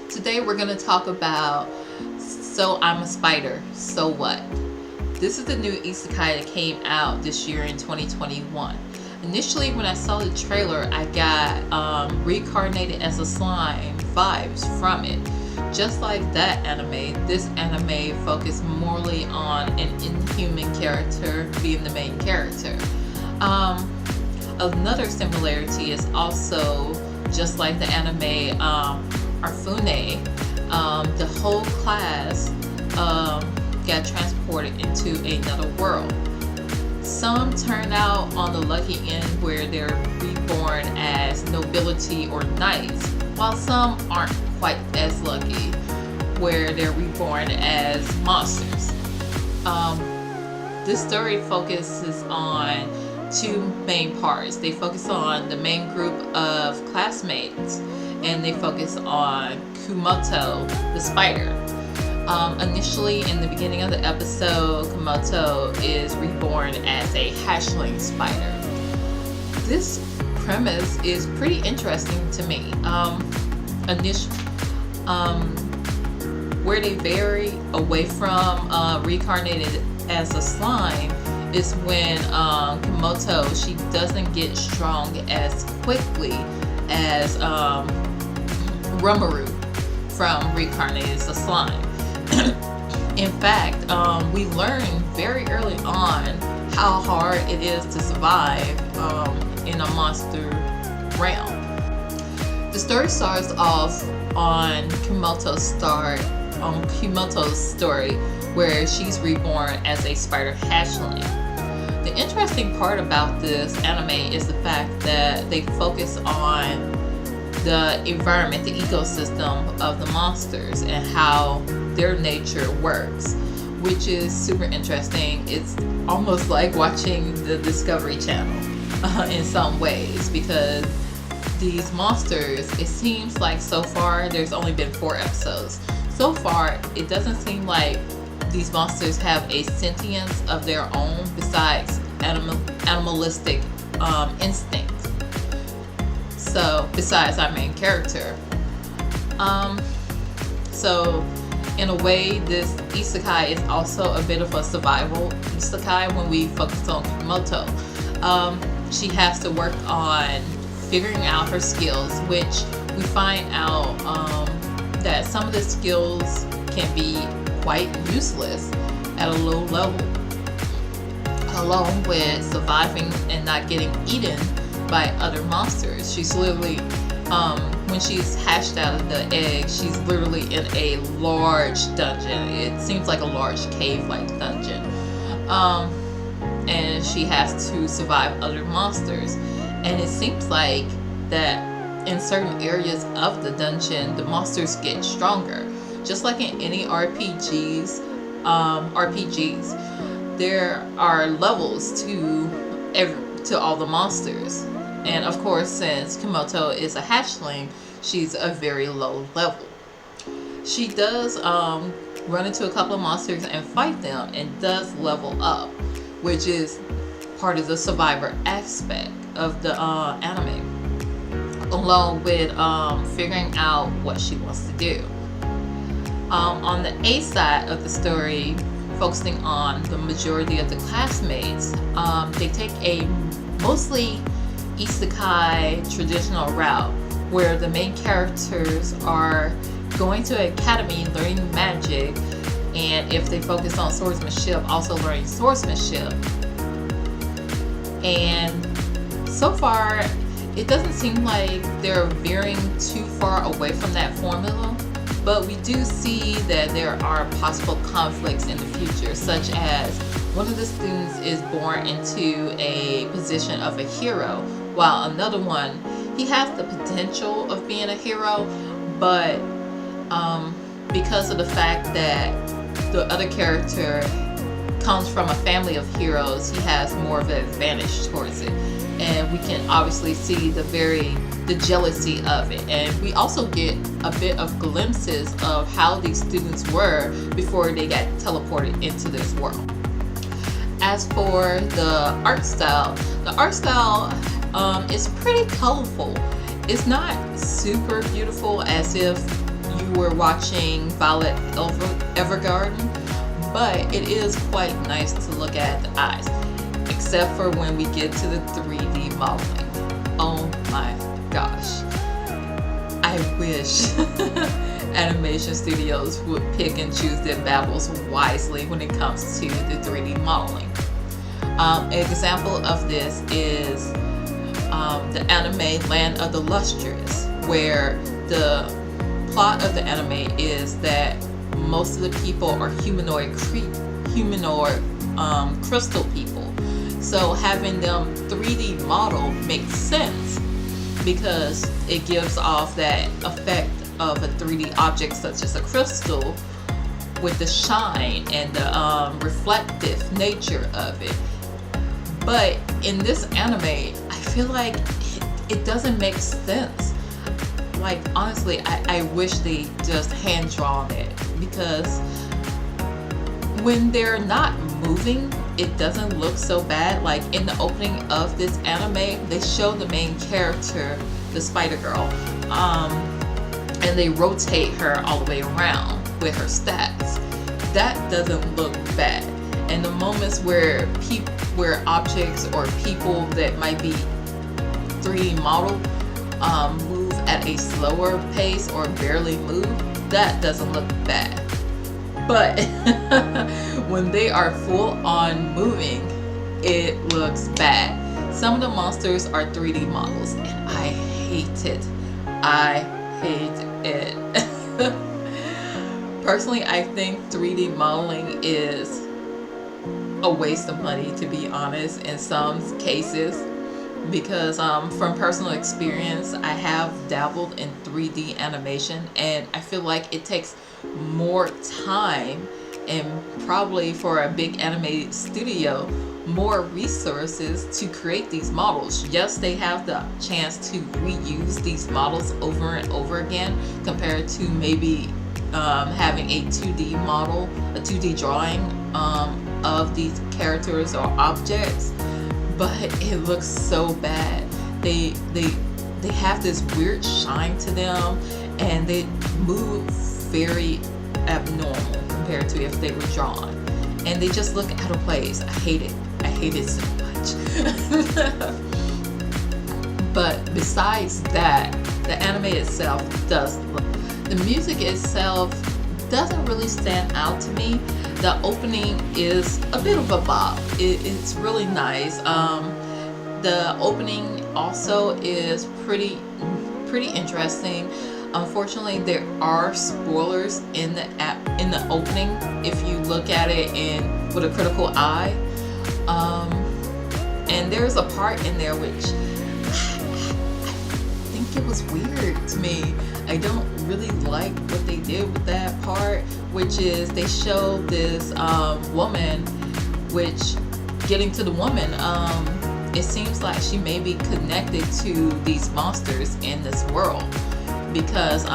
Today we're going to talk about So I'm a Spider, So What? This is the new Isekai that came out this year in 2021. Initially when I saw the trailer, I got reincarnated as a slime vibes from it. Just like that anime, this anime focused morely on an inhuman character being the main character. Another similarity is also just like the anime Arrtex, the whole class got transported into another world. Some turn out on the lucky end where they're reborn as nobility or knights, while some aren't quite as lucky where they're reborn as monsters. This story focuses on two main parts. They focus on the main group of classmates, and they focus on Kumo, the spider. Initially, in the beginning of the episode, Kumo is reborn as a hatchling spider. This premise is pretty interesting to me. Where they vary away from reincarnated as a slime is when Kumo, she doesn't get strong as quickly as Rimuru from reincarnated as a slime. In fact, we learn very early on how hard it is to survive in a monster realm. The story starts off on Kumoto's story, where she's reborn as a spider hatchling. The interesting part about this anime is the fact that they focus on the environment, the ecosystem of the monsters and how their nature works, which is super interesting. It's almost like watching the Discovery Channel in some ways, because these monsters, it seems like so far there's only been 4 episodes. So far, it doesn't seem like these monsters have a sentience of their own besides animalistic instinct. So besides our main character. So in a way, this isekai is also a bit of a survival isekai when we focus on Kumo. She has to work on figuring out her skills, which we find out that some of the skills can be quite useless at a low level, along with surviving and not getting eaten by other monsters. She's literally, when she's hatched out of the egg, she's literally in a large dungeon. It seems like a large cave-like dungeon. And she has to survive other monsters. And it seems like that in certain areas of the dungeon, the monsters get stronger. Just like in any RPGs, there are levels to all the monsters. And of course, since Kumo is a hatchling, she's a very low level. She does run into a couple of monsters and fight them, and does level up, which is part of the survivor aspect of the anime, along with figuring out what she wants to do. On the A side of the story, focusing on the majority of the classmates, they take a mostly isekai traditional route, where the main characters are going to an academy learning magic, and if they focus on swordsmanship, also learning swordsmanship. And so far, it doesn't seem like they're veering too far away from that formula, but we do see that there are possible conflicts in the future, such as one of the students is born into a position of a hero, while another one, he has the potential of being a hero, but because of the fact that the other character comes from a family of heroes, he has more of an advantage towards it. And we can obviously see the jealousy of it. And we also get a bit of glimpses of how these students were before they got teleported into this world. As for the art style is pretty colorful. It's not super beautiful as if you were watching Violet Evergarden, but it is quite nice to look at the eyes, except for when we get to the 3D modeling. Oh my gosh. I wish animation studios would pick and choose their battles wisely when it comes to the 3D modeling. An example of this is the anime Land of the Lustrous, where the plot of the anime is that most of the people are humanoid crystal people. So having them 3D model makes sense because it gives off that effect of a 3D object such as a crystal with the shine and the reflective nature of it. But in this anime, I feel like it doesn't make sense. Like, honestly, I wish they just hand drawn it, because when they're not moving, it doesn't look so bad. Like in the opening of this anime, they show the main character, the Spider Girl, and they rotate her all the way around with her stats. That doesn't look bad. And the moments where objects or people that might be 3D modeled move at a slower pace or barely move, that doesn't look bad. But when they are full on moving, it looks bad. Some of the monsters are 3D models, and I hate it. I hate it. Personally, I think 3D modeling is a waste of money, to be honest, in some cases, because from personal experience, I have dabbled in 3D animation, and I feel like it takes more time, and probably for a big anime studio, more resources to create these models. Yes, they have the chance to reuse these models over and over again compared to maybe having a 2D model, a 2D drawing of these characters or objects, but it looks so bad. They have this weird shine to them, and they move very abnormal compared to if they were drawn, and they just look out of place. I hate it. I hate it so much. But besides that, the anime itself does look. The music itself doesn't really stand out to me. The opening is a bit of a bop. It's really nice. The opening also is pretty interesting. Unfortunately, there are spoilers in the opening if you look at it with a critical eye. And there's a part in there which I think it was weird to me. I don't really like what they did with that part, which is they showed this woman, which getting to the woman, it seems like she may be connected to these monsters in this world, because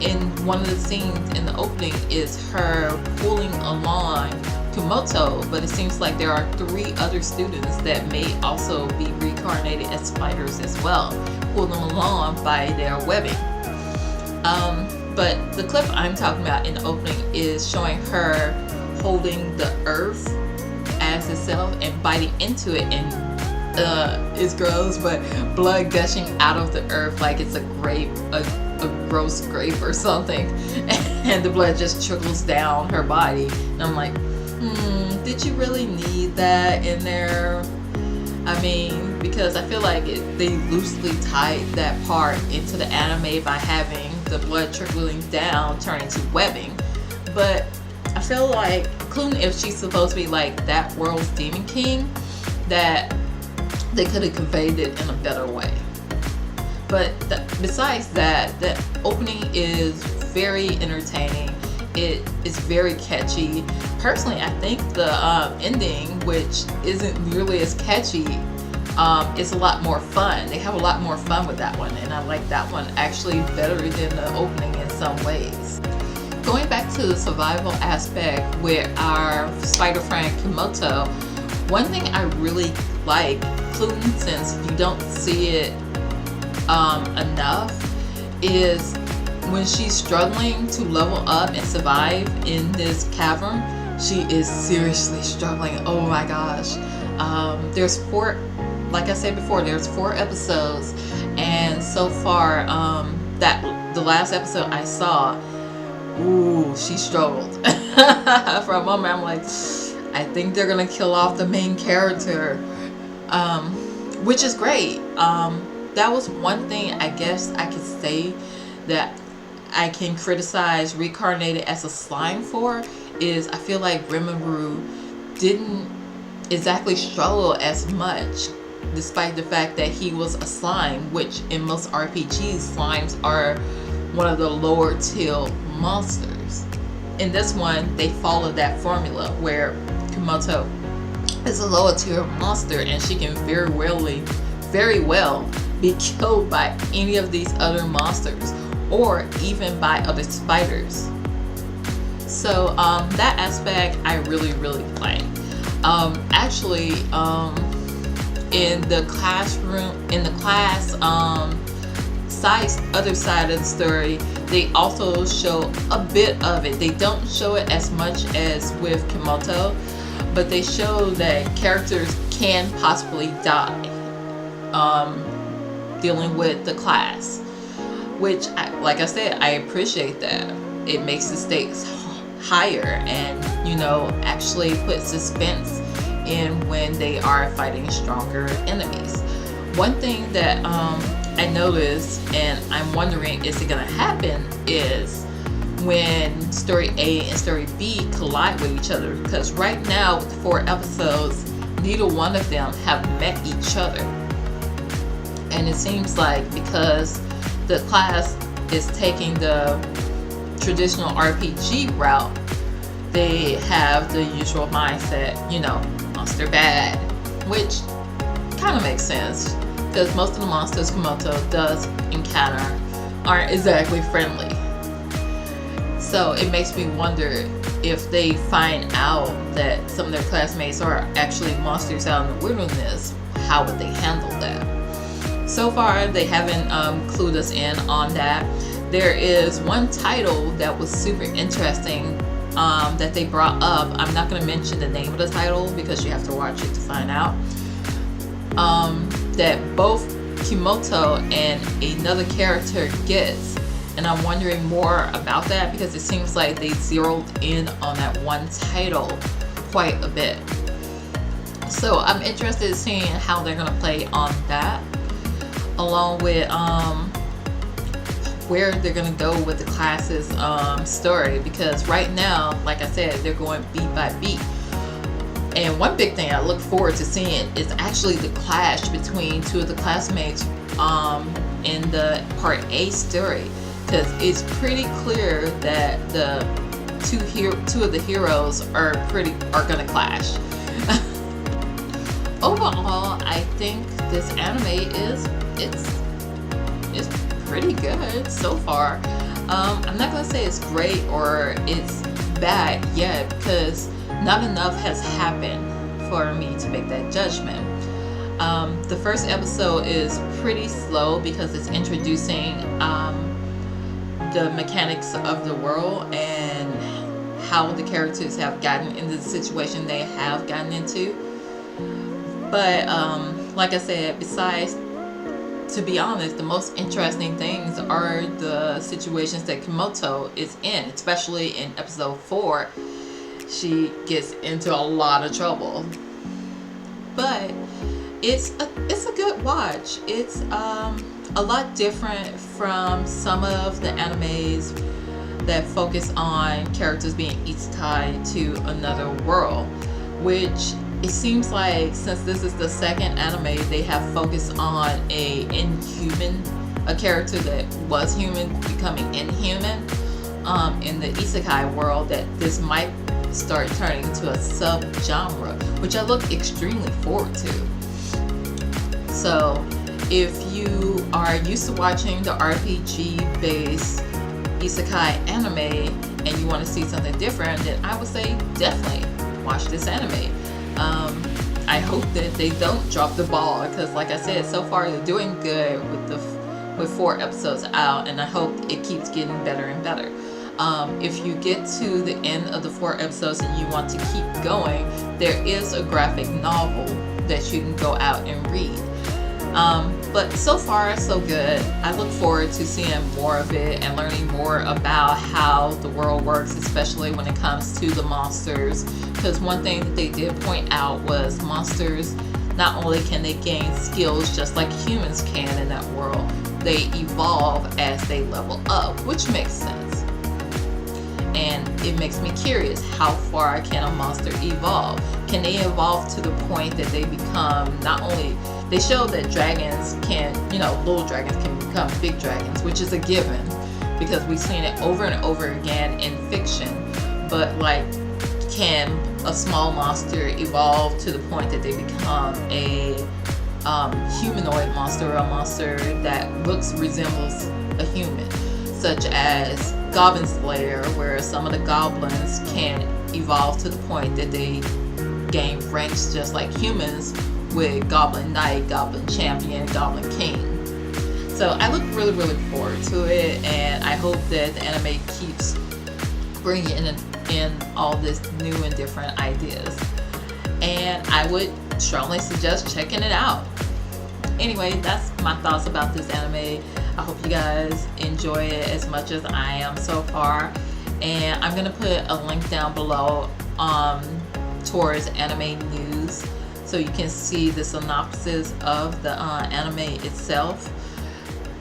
in one of the scenes in the opening is her pulling along Kumoto, but it seems like there are 3 other students that may also be reincarnated as spiders as well, pulled them along by their webbing. But the clip I'm talking about in the opening is showing her holding the earth as itself and biting into it, and it's gross, but blood gushing out of the earth like it's a grape, a gross grape or something, and the blood just trickles down her body. And I'm like, did you really need that in there? I mean, because I feel like they loosely tied that part into the anime by having the blood trickling down turn into webbing. But I feel like, including if she's supposed to be like that world's demon king, that they could have conveyed it in a better way. But besides that, the opening is very entertaining. It is very catchy. Personally, I think the ending, which isn't nearly as catchy, is a lot more fun. They have a lot more fun with that one, and I like that one actually better than the opening in some ways. Going back to the survival aspect with our spider friend Kumoto, one thing I really like, including since you don't see it enough, is when she's struggling to level up and survive in this cavern, she is seriously struggling. Oh my gosh. There's 4, like I said before, there's 4 episodes, and so far, that the last episode I saw, ooh, she struggled. For a moment, I'm like, I think they're gonna kill off the main character, which is great. That was one thing I guess I could say that I can criticize Reincarnated as a slime for, is I feel like Rimuru didn't exactly struggle as much, despite the fact that he was a slime, which in most RPGs, slimes are one of the lower tier monsters. In this one, they followed that formula where Kumoto is a lower tier monster, and she can very well be killed by any of these other monsters, or even by other spiders. So that aspect I really like. Actually, in the other side of the story, they also show a bit of it. They don't show it as much as with Kumoto, but they show that characters can possibly die dealing with the class, which, like I said, I appreciate that. It makes the stakes higher, and actually put suspense in when they are fighting stronger enemies. One thing that I noticed, and I'm wondering, is it gonna happen, is when story A and story B collide with each other, because right now with 4 episodes, neither one of them have met each other. And it seems like because the class is taking the traditional RPG route, they have the usual mindset, monster bad, which kind of makes sense, because most of the monsters Kumoto does encounter aren't exactly friendly. So it makes me wonder, if they find out that some of their classmates are actually monsters out in the wilderness, how would they handle that? So far, they haven't clued us in on that. There is one title that was super interesting that they brought up. I'm not going to mention the name of the title because you have to watch it to find out. That both Kumoto and another character gets. And I'm wondering more about that, because it seems like they zeroed in on that one title quite a bit. So I'm interested in seeing how they're going to play on that, along with where they're going to go with the class's story, because right now, like I said, they're going beat by beat. And one big thing I look forward to seeing is actually the clash between 2 of the classmates in the part A story, because it's pretty clear that the two of the heroes are going to clash. Overall, I think this anime it's pretty good so far. I'm not gonna say it's great or it's bad yet, because not enough has happened for me to make that judgment. The first episode is pretty slow because it's introducing the mechanics of the world and how the characters have gotten into the situation they have gotten into. But like I said, besides, to be honest, the most interesting things are the situations that Kumoto is in, especially in episode 4. She gets into a lot of trouble. But it's a good watch. It's a lot different from some of the animes that focus on characters being isekai to another world, which it seems like since this is the second anime they have focused on a character that was human becoming inhuman in the isekai world, that this might start turning into a sub-genre, which I look extremely forward to. So if you are used to watching the RPG-based isekai anime and you want to see something different, then I would say definitely watch this anime. I hope that they don't drop the ball, because like I said, so far they're doing good with with 4 episodes out, and I hope it keeps getting better and better. If you get to the end of the 4 episodes and you want to keep going, there is a graphic novel that you can go out and read. But so far so good. I look forward to seeing more of it and learning more about how the world works, especially when it comes to the monsters, because one thing that they did point out was monsters, not only can they gain skills just like humans can in that world, they evolve as they level up, which makes sense. And it makes me curious, how far can a monster evolve? Can they evolve to the point that they become, not only, they show that dragons can, little dragons can become big dragons, which is a given because we've seen it over and over again in fiction, but like, can a small monster evolve to the point that they become a humanoid monster, or a monster that resembles a human, such as Goblin Slayer, where some of the goblins can evolve to the point that they gain ranks just like humans with Goblin Knight, Goblin Champion, Goblin King. So I look really, really forward to it, and I hope that the anime keeps bringing in all this new and different ideas. And I would strongly suggest checking it out. Anyway, that's my thoughts about this anime. I hope you guys enjoy it as much as I am so far. And I'm gonna put a link down below towards anime news, so you can see the synopsis of the anime itself.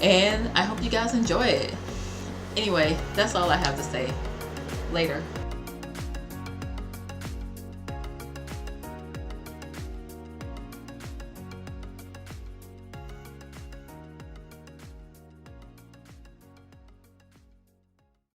And I hope you guys enjoy it. Anyway, that's all I have to say. Later.